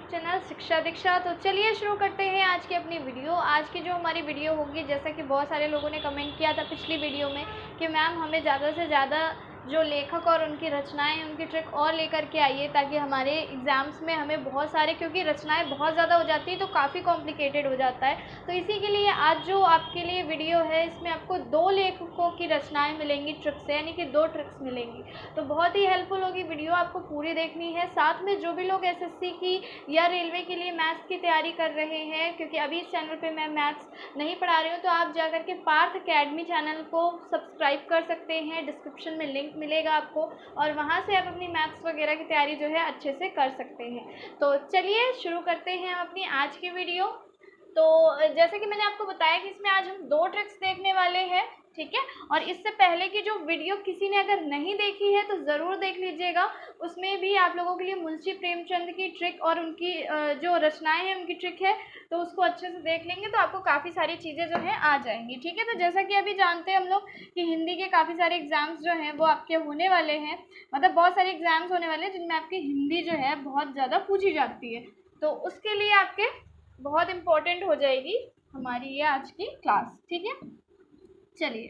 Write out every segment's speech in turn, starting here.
YouTube channel शिक्षा दीक्षा। तो चलिए शुरू करते हैं आज की अपनी वीडियो। आज की जो हमारी वीडियो होगी, जैसा कि बहुत सारे लोगों ने कमेंट किया था पिछली वीडियो में कि मैम हमें ज़्यादा से ज़्यादा जो लेखक और उनकी रचनाएं, उनकी ट्रिक और लेकर के आइए, ताकि हमारे एग्ज़ाम्स में हमें बहुत सारे, क्योंकि रचनाएं बहुत ज़्यादा हो जाती है तो काफ़ी कॉम्प्लिकेटेड हो जाता है। तो इसी के लिए आज जो आपके लिए वीडियो है, इसमें आपको 2 लेखकों की रचनाएं मिलेंगी ट्रिक से, यानी कि 2 ट्रिक्स मिलेंगी। तो बहुत ही हेल्पफुल होगी वीडियो, आपको पूरी देखनी है। साथ में जो भी लोग एसएससी की या रेलवे के लिए मैथ्स की तैयारी कर रहे हैं, क्योंकि अभी इस चैनल पे मैं मैथ्स नहीं पढ़ा रही हूँ, तो आप जाकर के पार्थ अकेडमी चैनल को सब्सक्राइब कर सकते हैं। डिस्क्रिप्शन में लिंक मिलेगा आपको, और वहाँ से आप अपनी मैथ्स वगैरह की तैयारी जो है अच्छे से कर सकते हैं। तो चलिए शुरू करते हैं हम अपनी आज की वीडियो। तो जैसे कि मैंने आपको बताया कि इसमें आज हम 2 ट्रिक्स देखने वाले हैं, ठीक है। और इससे पहले की जो वीडियो किसी ने अगर नहीं देखी है तो ज़रूर देख लीजिएगा। उसमें भी आप लोगों के लिए मुंशी प्रेमचंद की ट्रिक और उनकी जो रचनाएं हैं उनकी ट्रिक है, तो उसको अच्छे से देख लेंगे तो आपको काफ़ी सारी चीज़ें जो है आ जाएंगी, ठीक है। तो जैसा कि अभी जानते हैं हम लोग कि हिंदी के काफ़ी सारे एग्ज़ाम्स जो हैं वो आपके होने वाले हैं, मतलब बहुत सारे एग्ज़ाम्स होने वाले हैं जिनमें आपकी हिंदी जो है बहुत ज़्यादा पूछी जाती है। तो उसके लिए आपके बहुत इम्पोर्टेंट हो जाएगी हमारी ये आज की क्लास, ठीक है। चलिए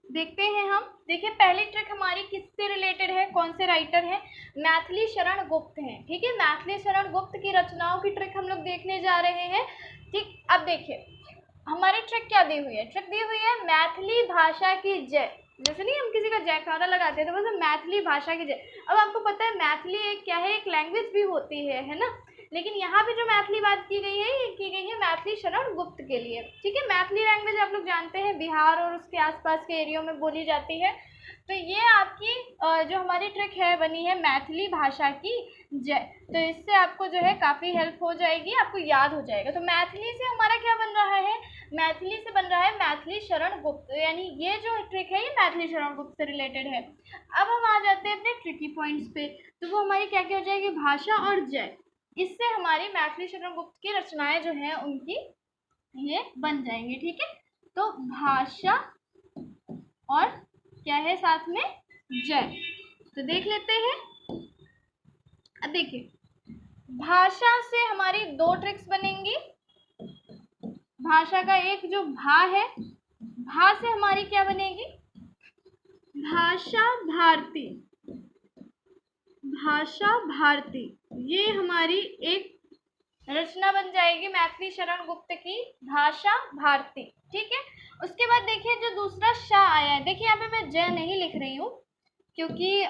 देखते हैं हम। देखिए पहली ट्रिक हमारी किससे रिलेटेड है, कौन से राइटर हैं? मैथिली शरण गुप्त हैं, ठीक है। मैथिली शरण गुप्त की रचनाओं की ट्रिक हम लोग देखने जा रहे हैं, ठीक। अब देखिए हमारी ट्रिक क्या दी हुई है। ट्रिक दी हुई है मैथिली भाषा की जय। जैसे नहीं हम किसी का जयकारा लगाते हैं तो बस मैथिली भाषा की जय। अब आपको पता है मैथिली एक क्या है, एक लैंग्वेज भी होती है ना। लेकिन यहाँ पे जो मैथिली बात की गई है, ये की गई है मैथिली शरण गुप्त के लिए, ठीक है। मैथिली लैंग्वेज आप लोग जानते हैं बिहार और उसके आसपास के एरियो में बोली जाती है। तो ये आपकी जो हमारी ट्रिक है बनी है मैथिली भाषा की जय। तो इससे आपको जो है काफ़ी हेल्प हो जाएगी, आपको याद हो जाएगा। तो मैथिली से हमारा क्या बन रहा है, मैथिली से बन रहा है मैथिली शरण गुप्त, यानी ये जो ट्रिक है ये मैथिली शरण गुप्त से रिलेटेड है। अब हम आ जाते हैं अपने ट्रिकी पॉइंट्स पे। तो वो हमारी क्या क्या हो जाएगी, भाषा और जय। इससे हमारी मैथिली शरण गुप्त की रचनाएं जो हैं उनकी ये बन जाएंगी, ठीक है। तो भाषा और क्या है साथ में, जय। तो देख लेते हैं। अब देखिए भाषा से हमारी 2 ट्रिक्स बनेंगी। भाषा का एक जो भा है, भा से हमारी क्या बनेगी, भाषा भारती। भाषा भारती ये हमारी एक रचना बन जाएगी मैथिली शरण गुप्त की, भाषा भारती, ठीक है। उसके बाद देखिए जो दूसरा शा आया है, देखिए यहाँ पे मैं जय नहीं लिख रही हूँ क्योंकि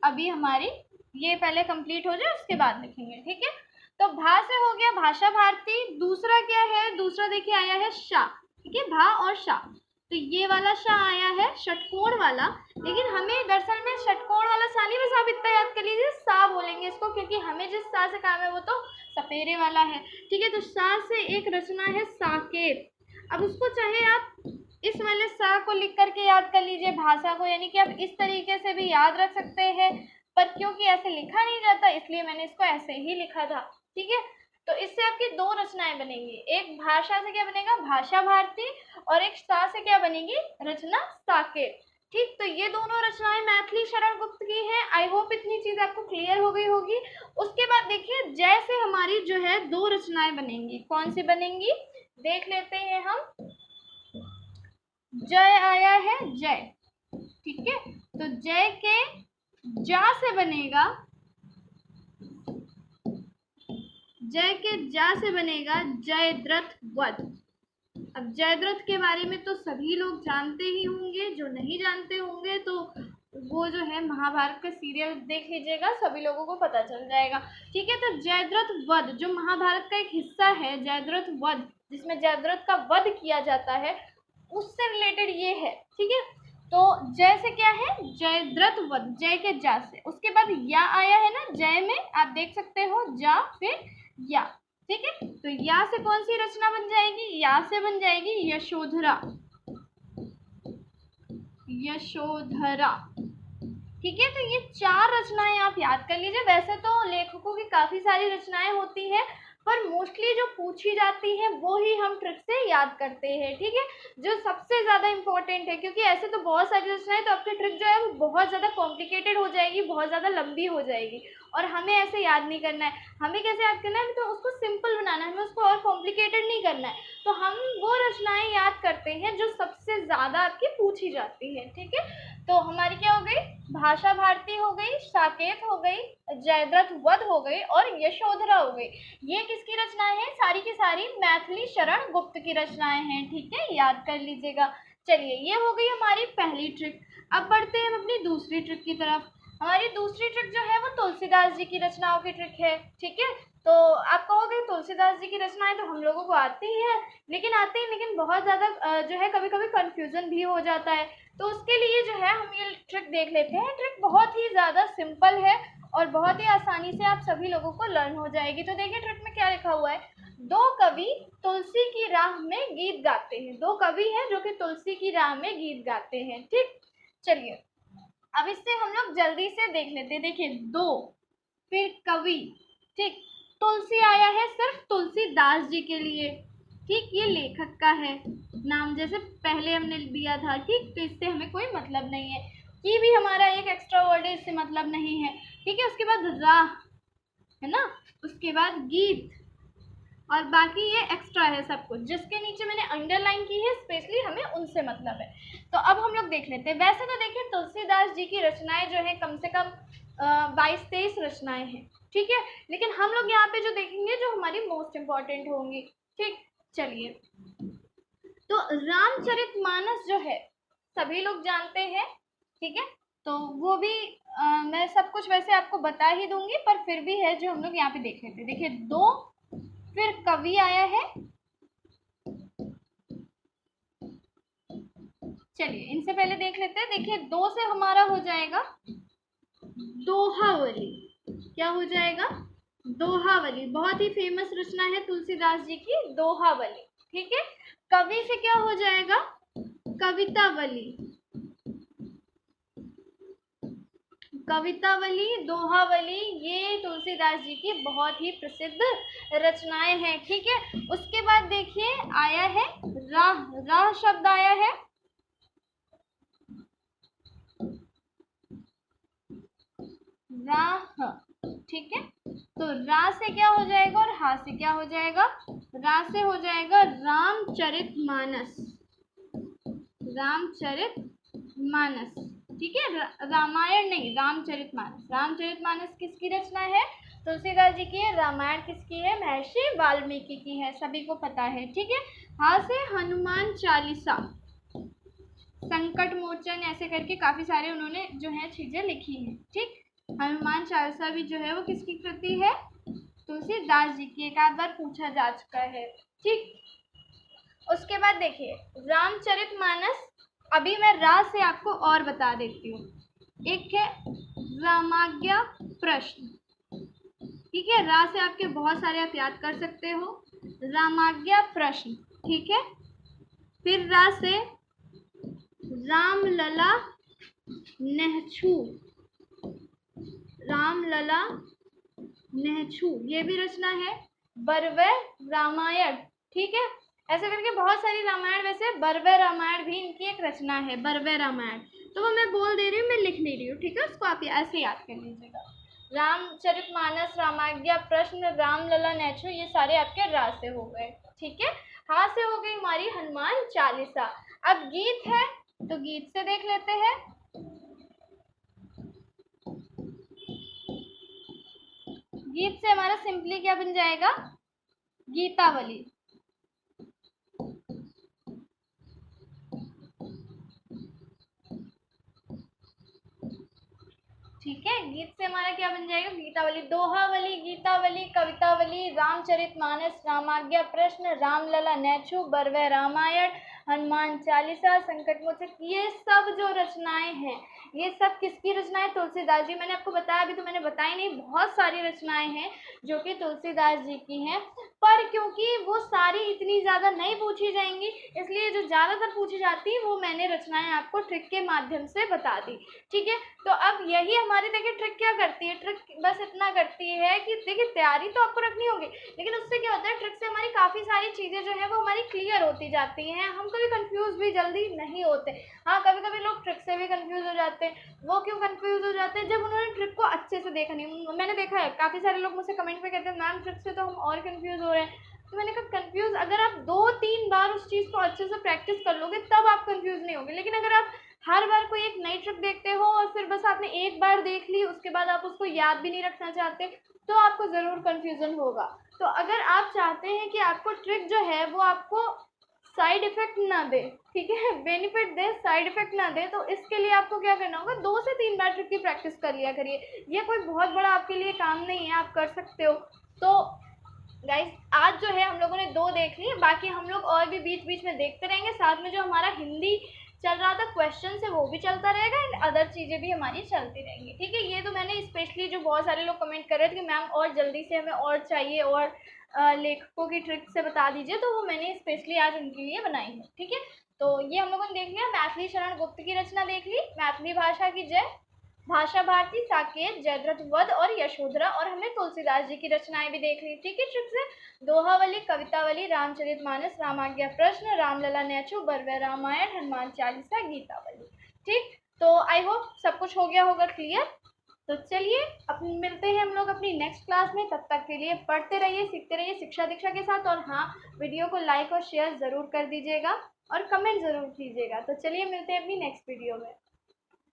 अभी हमारी ये पहले कंप्लीट हो जाए उसके बाद लिखेंगे, ठीक है। तो भा से हो गया भाषा भारती। दूसरा क्या है, दूसरा देखिए आया है शा, ठीक है, भा और शा। तो ये वाला शा आया है षटकोण वाला, लेकिन हमें दरअसल में षटकोण वाला सा नहीं, बस आप इतना याद कर लीजिए सा बोलेंगे इसको, क्योंकि हमें जिस सा से काम है वो तो सपेरे वाला है, ठीक है। तो सा से एक रचना है साकेत। अब उसको चाहे आप इस वाले सा को लिख करके याद कर लीजिए भाषा को, यानी कि आप इस तरीके से भी याद रख सकते हैं, पर क्योंकि ऐसे लिखा नहीं जाता इसलिए मैंने इसको ऐसे ही लिखा था, ठीक है। तो इससे आपकी 2 रचनाएं बनेंगी, एक भाषा से क्या बनेगा, भाषा भारती, और एक सा से क्या बनेगी, रचना साकेत, ठीक। तो ये दोनों रचनाएं मैथिली शरण गुप्त की हैं। आई होप इतनी चीज आपको क्लियर हो गई होगी। उसके बाद देखिए जय से हमारी जो है 2 रचनाएं बनेंगी। कौन सी बनेंगी देख लेते हैं हम। जय आया है जय, ठीक है। तो जय के जा से बनेगा, जय के जा से बनेगा जयद्रथ वध। अब जयद्रथ के बारे में तो सभी लोग जानते ही होंगे, जो नहीं जानते होंगे तो वो जो है महाभारत का सीरियल देख लीजिएगा, सभी लोगों को पता चल जाएगा, ठीक है। तो जयद्रथ वध जो महाभारत का एक हिस्सा है, जयद्रथ वध जिसमें जयद्रथ का वध किया जाता है, उससे रिलेटेड ये है, ठीक है। तो जय से क्या है, जयद्रथ वध, जय के जा से। उसके बाद या आया है ना जय में, आप देख सकते हो जा फिर या, ठीक है। तो या से कौन सी रचना बन जाएगी, या से बन जाएगी यशोधरा, यशोधरा, ठीक है। तो ये 4 रचनाएं आप याद कर लीजिए। वैसे तो लेखकों की काफी सारी रचनाएं होती है, पर मोस्टली जो पूछी जाती है वो ही हम ट्रिक से याद करते हैं, ठीक है, जो सबसे ज़्यादा इंपॉर्टेंट है। क्योंकि ऐसे तो बहुत सारी रचनाएं, तो आपकी ट्रिक जो है वो बहुत ज़्यादा कॉम्प्लिकेटेड हो जाएगी, बहुत ज़्यादा लंबी हो जाएगी, और हमें ऐसे याद नहीं करना है। हमें कैसे याद करना है, तो उसको सिंपल बनाना है, हमें उसको और कॉम्प्लिकेटेड नहीं करना है। तो हम वो रचनाएं याद करते हैं जो सबसे ज़्यादा आपकी पूछी जाती है। ठीक है, तो हमारी क्या हो गई, भाषा भारती हो गई, साकेत हो गई, जयद्रथ वध हो गई और यशोधरा हो गई। ये किसकी रचनाएं हैं, सारी की सारी मैथिली शरण गुप्त की रचनाएं हैं। ठीक है, याद कर लीजिएगा। चलिए, ये हो गई हमारी पहली ट्रिक। अब बढ़ते हैं हम अपनी दूसरी ट्रिक की तरफ। हमारी दूसरी ट्रिक जो है वो तुलसीदास जी की रचनाओं की ट्रिक है। ठीक है, तो आप कहोगे तुलसीदास जी की रचनाएं तो हम लोगों को आती है, लेकिन बहुत ज़्यादा जो है कभी कभी कंफ्यूजन भी हो जाता है। तो उसके लिए जो है हम ये ट्रिक देख लेते हैं। ट्रिक बहुत ही ज़्यादा सिंपल है और बहुत ही आसानी से आप सभी लोगों को लर्न हो जाएगी। तो देखिए ट्रिक में क्या लिखा हुआ है, दो कवि तुलसी की राह में गीत गाते हैं। दो कवि हैं जो कि तुलसी की राह में गीत गाते हैं। ठीक, चलिए अब इससे हम लोग जल्दी से देख लेते हैं। देखिए, दो, फिर कवि, ठीक, तुलसी आया है सिर्फ तुलसीदास जी के लिए। ठीक, ये लेखक का है नाम, जैसे पहले हमने दिया था। ठीक, तो इससे हमें कोई मतलब नहीं है, कि भी हमारा एक एक्स्ट्रा वर्ड है, इससे मतलब नहीं है। ठीक है, उसके बाद राह है ना, उसके बाद गीत, और बाकी ये एक्स्ट्रा है सब कुछ। जिसके नीचे मैंने अंडरलाइन की है स्पेशली, हमें उनसे मतलब है। तो अब हम लोग देख लेते हैं। वैसे तो देखिए तुलसीदास जी की रचनाएं जो है कम से कम 22-23 रचनाएं हैं। ठीक है, लेकिन हम लोग यहाँ पे जो देखेंगे जो हमारी मोस्ट इम्पॉर्टेंट होंगी। ठीक, चलिए, तो रामचरितमानस जो है सभी लोग जानते हैं। ठीक है, तो वो भी मैं सब कुछ वैसे आपको बता ही दूंगी, पर फिर भी है जो हम लोग यहाँ पे देख लेते हैं। देखिए, दो, फिर कवि आया है। चलिए इनसे पहले देख लेते हैं। देखिए, दो से हमारा हो जाएगा दोहावली। क्या हो जाएगा, दोहावली। बहुत ही फेमस रचना है तुलसीदास जी की, दोहावली। ठीक है, कवि से क्या हो जाएगा, कवितावली। कवितावली, दोहावली, ये तुलसीदास जी की बहुत ही प्रसिद्ध रचनाएं हैं। ठीक है, उसके बाद देखिए आया है राह। राह शब्द आया है, राह। ठीक है, तो रा से क्या हो जाएगा और हा से क्या हो जाएगा, रा से हो जाएगा रामचरितमानस। रामचरितमानस, ठीक है, रामायण नहीं, रामचरितमानस। रामचरितमानस किसकी रचना है, तुलसीदास जी की है। रामायण किसकी है, महर्षि वाल्मीकि की है, सभी को पता है। ठीक है, हा से हनुमान चालीसा, संकट मोचन, ऐसे करके काफी सारे उन्होंने जो है चीजें लिखी हैं। ठीक, हनुमान चालीसा भी जो है वो किसकी कृति है, तुलसीदास जी की। एक आध बार पूछा जा चुका है। ठीक, उसके बाद देखिए रामचरितमानस, अभी मैं रा से आपको और बता देती हूँ। एक है रामाज्ञा प्रश्न। ठीक है, रा से आपके बहुत सारे आप याद कर सकते हो, रामाज्ञा प्रश्न। ठीक है, फिर रा से रामलला नेहछू। रामलला नेहछू, ये भी रचना है। बरवे रामायण। ठीक है, ऐसे करके बहुत सारी रामायण, वैसे बरवे रामायण भी इनकी एक रचना है, बरवे रामायण। तो वो मैं बोल दे रही हूँ, मैं लिख नहीं रही हूँ। ठीक है, उसको आप ऐसे याद कर लीजिएगा। रामचरितमानस, रामाज्ञा प्रश्न, रामलला नेहछू, ये सारे आपके रा से हो गए। ठीक है, हा से हो गई हमारी हनुमान चालीसा। अब गीत है, तो गीत से देख लेते हैं। गीत से हमारा सिंपली क्या बन जाएगा, गीतावली। ठीक है, गीत से हमारा क्या बन जाएगा, गीतावली। दोहावली, गीतावली, कवितावली, रामचरितमानस, रामाज्ञा प्रश्न, रामलला नेहछू, बरवे रामायण, हनुमान चालीसा, संकट मोचन, ये सब जो रचनाएं हैं, ये सब किसकी रचनाएं, तुलसीदास जी। मैंने आपको बताया, अभी तो मैंने बताई नहीं, बहुत सारी रचनाएं हैं जो कि तुलसीदास जी की हैं। पर क्योंकि वो सारी इतनी ज़्यादा नहीं पूछी जाएंगी, इसलिए जो ज़्यादातर पूछी जाती है वो मैंने रचनाएं आपको ट्रिक के माध्यम से बता दी। ठीक है, तो अब यही हमारी देखिए ट्रिक क्या करती है, ट्रिक बस इतना करती है कि देखिए तैयारी तो आपको रखनी होगी, होगी, लेकिन उससे क्या होता है, ट्रिक से हमारी काफ़ी सारी चीज़ें जो है वो हमारी क्लियर होती जाती हैं, हम कभी कंफ्यूज भी जल्दी नहीं होते। हाँ, कभी कभी लोग ट्रिक से भी कंफ्यूज हो जाते हैं। वो क्यों कंफ्यूज हो जाते हैं, जब उन्होंने ट्रिक को अच्छे से देखा नहीं। मैंने देखा है काफ़ी सारे लोग मुझसे कमेंट में कहते हैं मैम ट्रिक से तो हम और कंफ्यूज हो रहे हैं। तो मैंने कहा कंफ्यूज, अगर आप 2-3 बार उस चीज़ को अच्छे से प्रैक्टिस कर लोगे तब आप कंफ्यूज नहीं होगे। लेकिन अगर आप हर बार कोई एक नई ट्रिक देखते हो और फिर बस आपने एक बार देख ली, उसके बाद आप उसको याद भी नहीं रखना चाहते, तो आपको ज़रूर कन्फ्यूज़न होगा। तो अगर आप चाहते हैं कि आपको ट्रिक जो है वो आपको साइड इफ़ेक्ट ना दे, ठीक है, बेनिफिट दे, साइड इफ़ेक्ट ना दे, तो इसके लिए आपको क्या करना होगा, 2 से 3 बार ट्रिक की प्रैक्टिस कर लिया करिए। ये कोई बहुत बड़ा आपके लिए काम नहीं है, आप कर सकते हो। तो गाइस, आज जो है हम लोगों ने 2 देख ली, बाकी हम लोग और भी बीच बीच में देखते रहेंगे। साथ में जो हमारा हिंदी चल रहा था क्वेश्चन से, वो भी चलता रहेगा एंड अदर चीज़ें भी हमारी चलती रहेंगी, ठीक है। ये तो मैंने स्पेशली, जो बहुत सारे लोग कमेंट कर रहे थे कि मैम और जल्दी से हमें और चाहिए, और लेखकों की ट्रिक से बता दीजिए, तो वो मैंने स्पेशली आज उनके लिए बनाई है, ठीक है। तो ये हम लोगों ने देख लिया, मैथिली शरण गुप्त की रचना देख ली, मैथिली भाषा की जय, भाषा भारती, साकेत, जयद्रथ वध और यशोधरा, और हमने तुलसीदास जी की रचनाएं भी देख ली, ठीक है, ट्रिक से। दोहावली, कवितावली, रामचरितमानस, रामाज्ञा प्रश्न, रामलला नेचु, बरवे रामायण, हनुमान चालीसा, गीतावली, ठीक। तो आई होप सब कुछ हो गया होगा क्लियर। तो चलिए अब मिलते हैं हम लोग अपनी नेक्स्ट क्लास में। तब तक के लिए पढ़ते रहिए, सीखते रहिए शिक्षा दीक्षा के साथ, और हाँ, वीडियो को लाइक और शेयर ज़रूर कर दीजिएगा और कमेंट ज़रूर कीजिएगा। तो चलिए मिलते हैं अपनी नेक्स्ट वीडियो में।